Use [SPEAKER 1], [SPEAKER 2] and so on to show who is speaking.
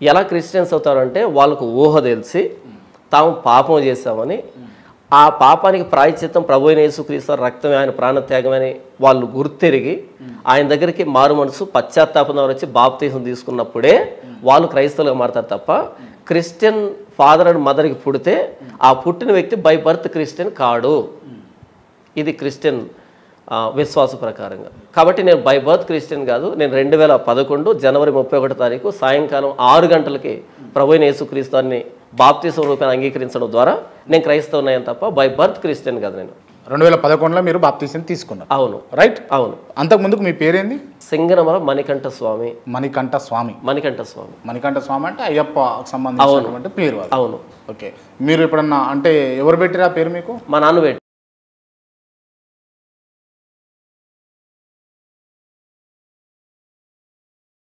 [SPEAKER 1] ఎలా క్రిస్టియన్స్ అవుతారంటే వాళ్ళకు ఊహ తెలిసి తాము పాపం చేశామని ఆ పాపానికి ప్రాయశ్చిత్తం ప్రభువైన యేసుక్రీస్తు రక్తమే ఆయన ప్రాణత్యాగమని వాళ్ళు గుర్తెరిగి ఆయన దగ్గరికి మారు మనసు పశ్చాత్తాపం వచ్చి బాప్తీసం తీసుకున్నప్పుడే వాళ్ళు క్రైస్తవులుగా మారతారు తప్ప క్రిస్టియన్ ఫాదర్ అండ్ మదర్కి పుడితే ఆ పుట్టిన వ్యక్తి బై బర్త్ క్రిస్టియన్ కాడు. ఇది క్రిస్టియన్ విశ్వాస ప్రకారంగా. కాబట్టి నేను బై బర్త్ క్రిస్టియన్ కాదు. నేను 2011 జనవరి 31 తారీఖు సాయంకాలం 6 గంటలకి ప్రభువైన యేసుక్రీస్తుని బాప్తిసం రూపాన్ని అంగీకరించడం ద్వారా నేను క్రైస్తవున్నాను తప్ప బై బర్త్ క్రిస్టియన్ కాదు. నేను
[SPEAKER 2] 2011లో మీరు బాప్తిసం తీసుకున్నారు.
[SPEAKER 1] అవును,
[SPEAKER 2] రైట్.
[SPEAKER 1] అవును.
[SPEAKER 2] అంతకుముందుకు మీ పేరేంది?
[SPEAKER 1] సింగనమల మణికంఠ స్వామి.
[SPEAKER 2] మణికంఠ స్వామి.
[SPEAKER 1] మణికంఠ స్వామి.
[SPEAKER 2] మణికంఠ స్వామి అంటే అయ్యప్ప సంబంధించినటువంటి పేరు.
[SPEAKER 1] అవును.
[SPEAKER 2] ఓకే. మీరు ఎప్పుడన్నా అంటే ఎవరు పెట్టిరా పేరు మీకు?
[SPEAKER 1] మా నాన్న పెట్టి